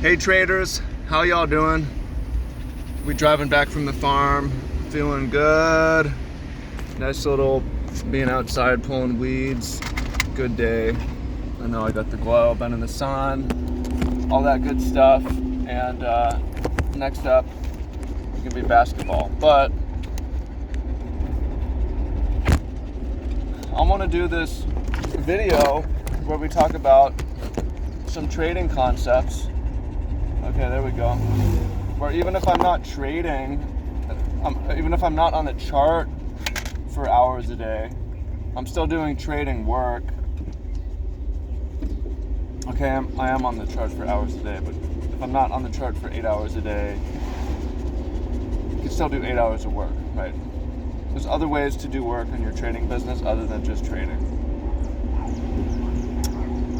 Hey traders, how y'all doing? We driving back from the farm, feeling good. Nice little being outside pulling weeds. Good day. I know I got the glow, been in the sun, all that good stuff. And next up, it's gonna be basketball. But I want to do this video where we talk about some trading concepts. Okay, there we go. Where even if I'm not trading, even if I'm not on the chart for hours a day, I'm still doing trading work. Okay, I am on the chart for hours a day, but if I'm not on the chart for 8 hours a day, you can still do 8 hours of work, right? There's other ways to do work in your trading business other than just trading.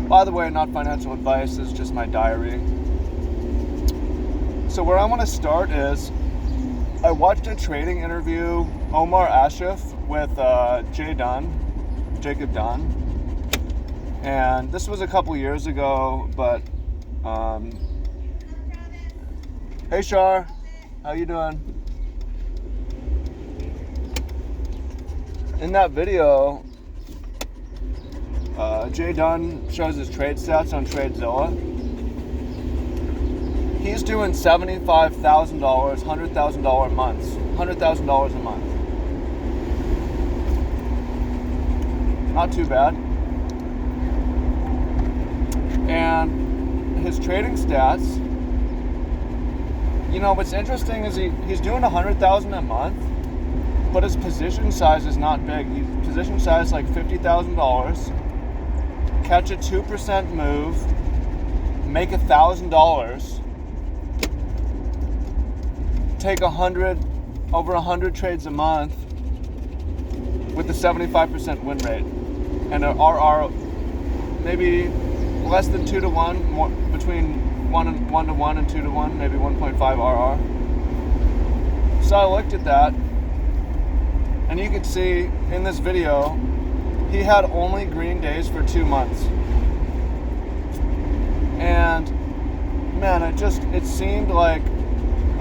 By the way, not financial advice, it's just my diary. So where I want to start is, I watched a trading interview, Omar Ashraf with Jacob Dunn. And this was a couple years ago, but hey Shar, how you doing? In that video, Jay Dunn shows his trade stats on TradeZilla. He's doing $75,000, $100,000 months, $100,000 a month. Not too bad. And his trading stats, you know, what's interesting is he's doing $100,000 a month, but his position size is not big. His position size is like $50,000. Catch a 2% move, make $1,000, take over 100 trades a month with a 75% win rate and an RR maybe less than 2 to 1, more between 1 to 1 and 2 to 1, maybe 1.5 RR. So I looked at that, and you can see in this video, he had only green days for 2 months. And man, it seemed like,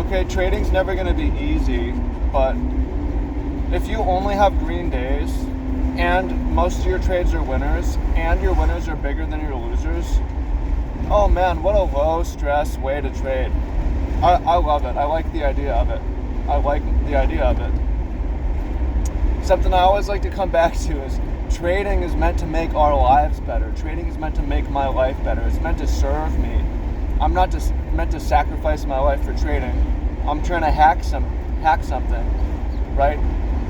okay, trading's never gonna be easy, but if you only have green days and most of your trades are winners and your winners are bigger than your losers, oh man, what a low stress way to trade. I love it. I like the idea of it. Something I always like to come back to is trading is meant to make our lives better. Trading is meant to make my life better. It's meant to serve me. I'm not just meant to sacrifice my life for trading. I'm trying to hack something, right?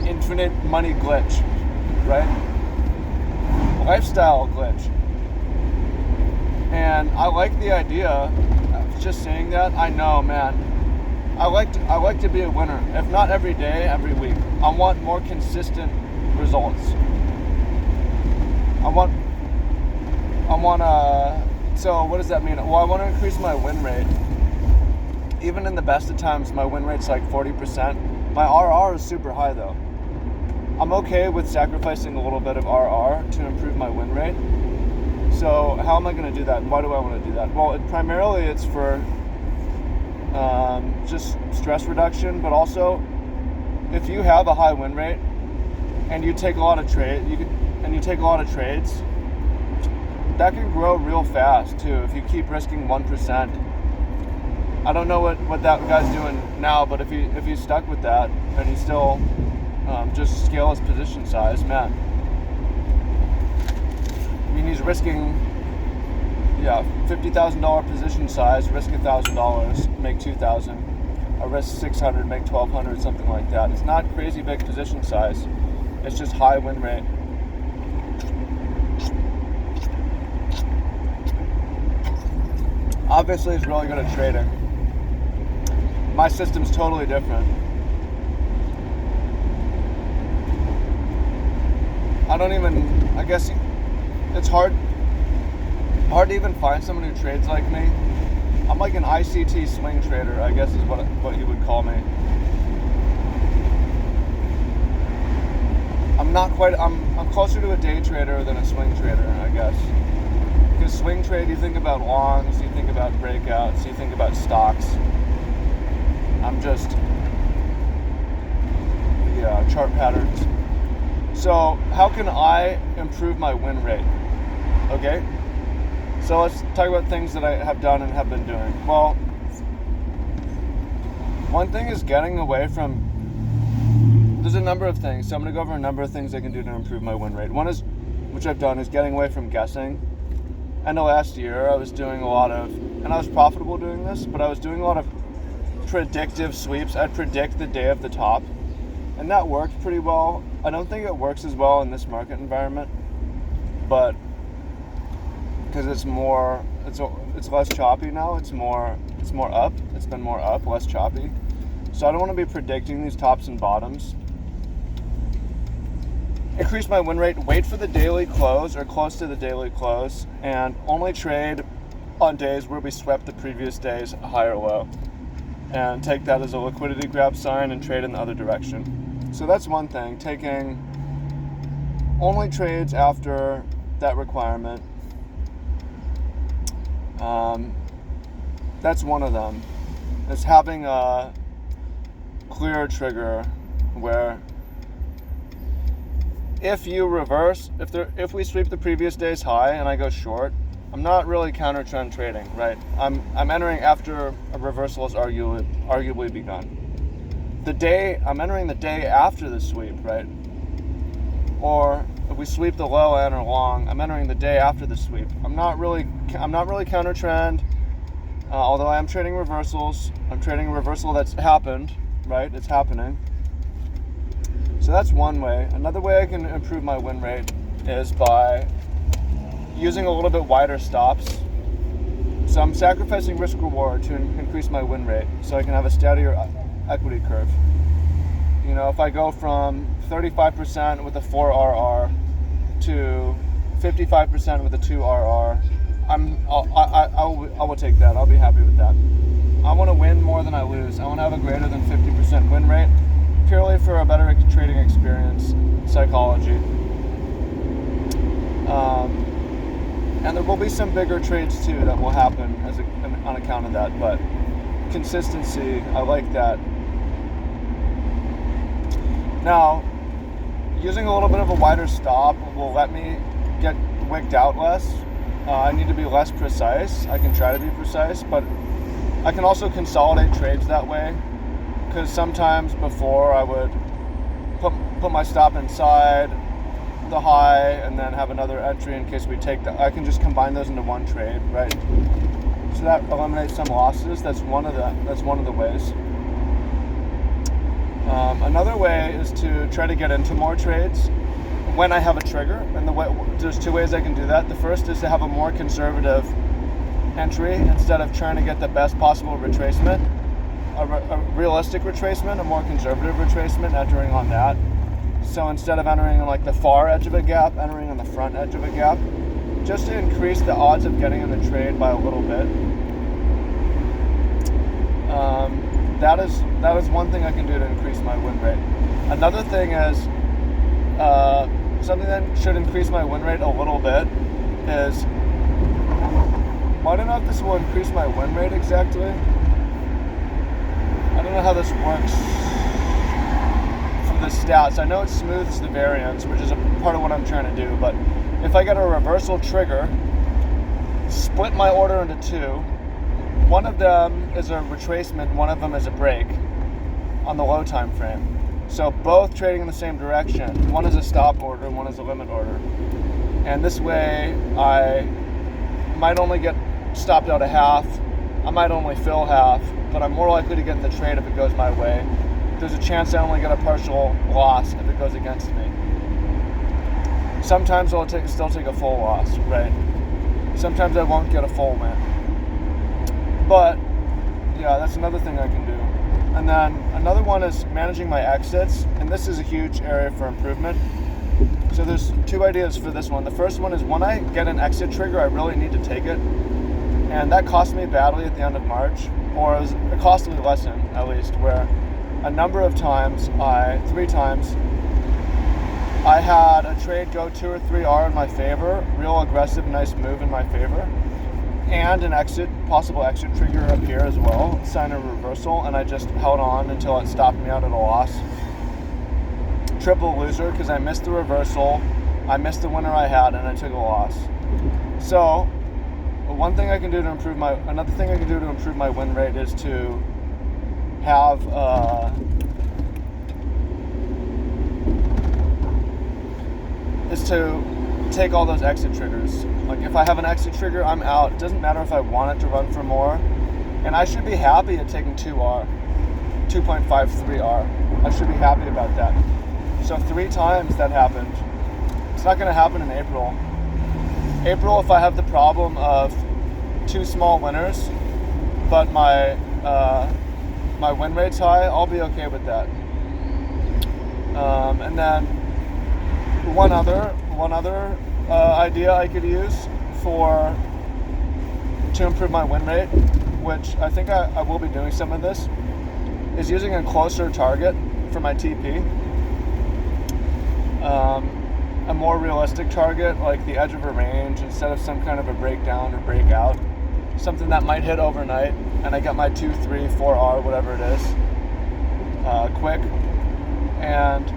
Infinite money glitch, right? Lifestyle glitch. And I like the idea of just saying that. I know, man. I like to be a winner. If not every day, every week. I want more consistent results. So what does that mean? Well, I want to increase my win rate. Even in the best of times, my win rate's like 40%. My RR is super high though. I'm okay with sacrificing a little bit of RR to improve my win rate. So how am I going to do that? And why do I want to do that? Well, primarily it's for just stress reduction, but also if you have a high win rate and you take a lot of trades, that can grow real fast too if you keep risking 1%. I don't know what that guy's doing now, but if he's stuck with that and he still just scale his position size, man. I mean, he's risking $50,000 position size, risk $1,000, make $2,000. I risk 600, make 1,200, something like that. It's not crazy big position size. It's just high win rate. Obviously, he's really good at trading. My system's totally different. I guess it's hard to even find someone who trades like me. I'm like an ICT swing trader, I guess is what you would call me. I'm closer to a day trader than a swing trader, I guess. Because swing trade, you think about longs, you think about breakouts, you think about stocks. I'm just, chart patterns. So how can I improve my win rate? Okay, so let's talk about things that I have done and have been doing. Well, one thing is getting away from, there's a number of things, so I'm going to go over a number of things I can do to improve my win rate. One is, which I've done, is getting away from guessing. End of last year, I was doing a lot of, and I was profitable doing this, but I was doing a lot of predictive sweeps. I'd predict the day of the top, and that worked pretty well. I don't think it works as well in this market environment, but because it's less choppy now. It's more up. It's been more up, less choppy. So I don't want to be predicting these tops and bottoms. Increase my win rate, wait for the daily close or close to the daily close, and only trade on days where we swept the previous day's high or low, and take that as a liquidity grab sign and trade in the other direction. So that's one thing, taking only trades after that requirement. That's one of them. It's having a clear trigger where if you reverse, if we sweep the previous day's high and I go short, I'm not really counter trend trading, right? I'm entering after a reversal has arguably begun. I'm entering the day after the sweep, right? Or if we sweep the low and or long, I'm entering the day after the sweep. I'm not really counter trend, although I am trading reversals. I'm trading a reversal that's happened, right? It's happening. So that's one way. Another way I can improve my win rate is by using a little bit wider stops. So I'm sacrificing risk reward to increase my win rate so I can have a steadier equity curve. You know, if I go from 35% with a 4 RR to 55% with a 2 RR, I will take that. I'll be happy with that. I want to win more than I lose. I want to have a greater than 50% win rate, purely for a better trading experience, psychology. And there will be some bigger trades too that will happen on account of that, but consistency, I like that. Now, using a little bit of a wider stop will let me get wigged out less. I need to be less precise. I can try to be precise, but I can also consolidate trades that way, because sometimes before I would put my stop inside the high and then have another entry in case we take that. I can just combine those into one trade, right? So that eliminates some losses. That's one of the ways. Another way is to try to get into more trades when I have a trigger, and there's two ways I can do that. The first is to have a more conservative entry instead of trying to get the best possible retracement, a realistic retracement, a more conservative retracement, entering on that. So instead of entering on like the far edge of a gap, entering on the front edge of a gap, just to increase the odds of getting in the trade by a little bit. That is one thing I can do to increase my win rate. Another thing is something that should increase my win rate a little bit is, I don't know if this will increase my win rate exactly. I don't know how this works from the stats. I know it smooths the variance, which is a part of what I'm trying to do, but if I get a reversal trigger, split my order into two, one of them is a retracement, one of them is a break on the low time frame. So both trading in the same direction. One is a stop order, one is a limit order. And this way I might only get stopped out a half, I might only fill half, but I'm more likely to get in the trade if it goes my way. There's a chance I only get a partial loss if it goes against me. Sometimes I'll still take a full loss, right? Sometimes I won't get a full win. But yeah, that's another thing I can do. And then another one is managing my exits, and this is a huge area for improvement. So there's two ideas for this one. The first one is when I get an exit trigger, I really need to take it. And that cost me badly at the end of March, or it was a costly lesson at least, where a number of times, 3 times, I had a trade go 2 or 3R in my favor, real aggressive, nice move in my favor, and an possible exit trigger up here as well, sign a reversal, and I just held on until it stopped me out at a loss. Triple loser because I missed the reversal, I missed the winner I had, and I took a loss. So, another thing I can do to improve my win rate is to have to take all those exit triggers. Like if I have an exit trigger, I'm out. It doesn't matter if I want it to run for more. And I should be happy at taking 2R, 2.53R. I should be happy about that. So 3 times that happened. It's not going to happen in April. April, if I have the problem of 2 small winners, but my win rate's high, I'll be okay with that. And then one other idea I could use to improve my win rate, which I think I will be doing some of this, is using a closer target for my TP. A more realistic target, like the edge of a range, instead of some kind of a breakdown or breakout. Something that might hit overnight, and I get my 2, 3, 4R, whatever it is, quick. And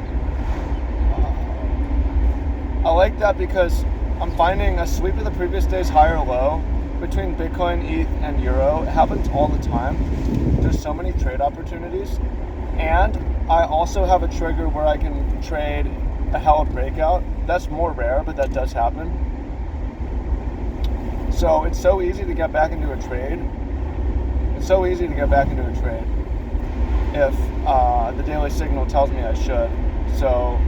I like that because I'm finding a sweep of the previous day's high or low between Bitcoin, ETH, and Euro. It happens all the time. There's so many trade opportunities. And I also have a trigger where I can trade a hella breakout. That's more rare, but that does happen. So it's so easy to get back into a trade. If the daily signal tells me I should. So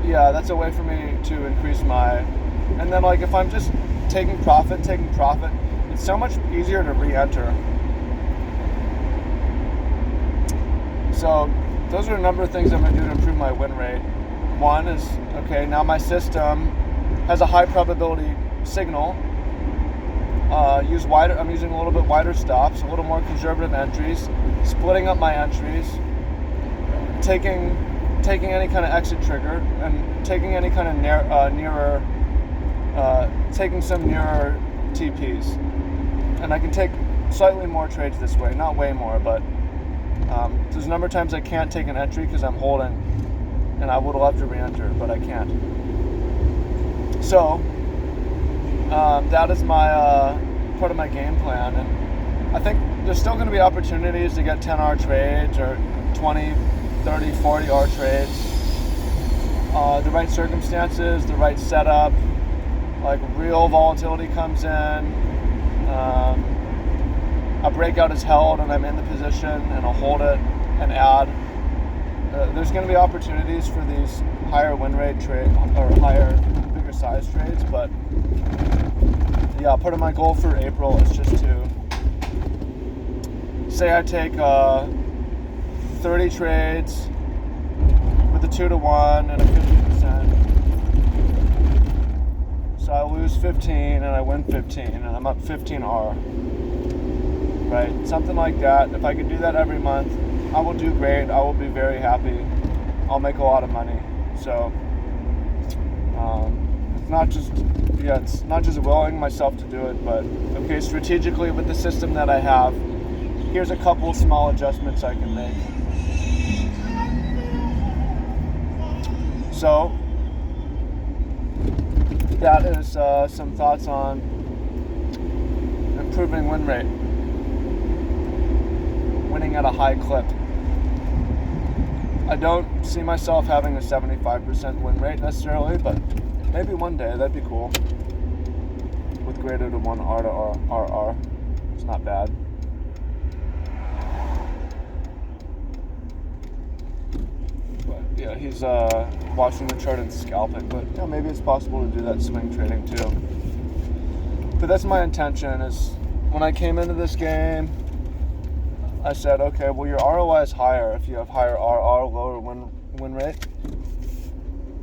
yeah, that's a way for me to increase and then like if I'm just taking profit, it's so much easier to re-enter. So those are a number of things I'm going to do to improve my win rate. One is, okay, now my system has a high probability signal. I'm using a little bit wider stops, a little more conservative entries, splitting up my entries, taking any kind of exit trigger, and taking any kind of taking some nearer TPs. And I can take slightly more trades this way, not way more, but there's a number of times I can't take an entry because I'm holding, and I would love to re-enter, but I can't. So that is my part of my game plan, and I think there's still going to be opportunities to get 10R trades or 20, 30, 40R trades. The right circumstances, the right setup, like real volatility comes in, a breakout is held and I'm in the position and I'll hold it and add. There's going to be opportunities for these higher win rate trade or bigger size trades, but yeah, part of my goal for April is just to say I take 30 trades with a 2-to-1 and a 50%. So I lose 15 and I win 15 and I'm up 15R. Right? Something like that. If I could do that every month, I will do great. I will be very happy. I'll make a lot of money. So it's not just willing myself to do it, but okay, strategically with the system that I have, here's a couple small adjustments I can make. So that is some thoughts on improving win rate, winning at a high clip. I don't see myself having a 75% win rate necessarily, but maybe one day, that'd be cool. With greater than 1 R to RR. It's not bad. But yeah, he's watching the chart and scalping, but yeah, maybe it's possible to do that swing trading too. But that's my intention, is when I came into this game, I said, okay, well, your ROI is higher if you have higher RR, lower win rate.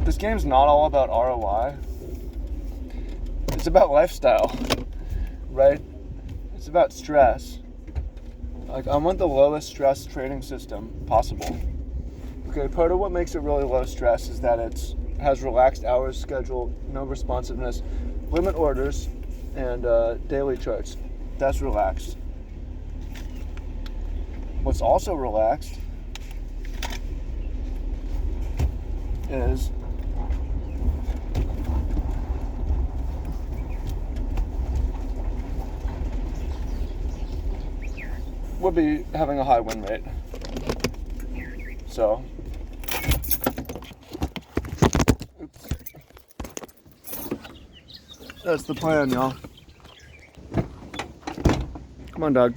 This game's not all about ROI. It's about lifestyle, right? It's about stress. Like, I want the lowest stress trading system possible. Okay, part of what makes it really low stress is that it has relaxed hours schedule, no responsiveness, limit orders, and daily charts. That's relaxed. What's also relaxed is would be having a high win rate. So, oops. That's the plan, y'all. Come on, dog.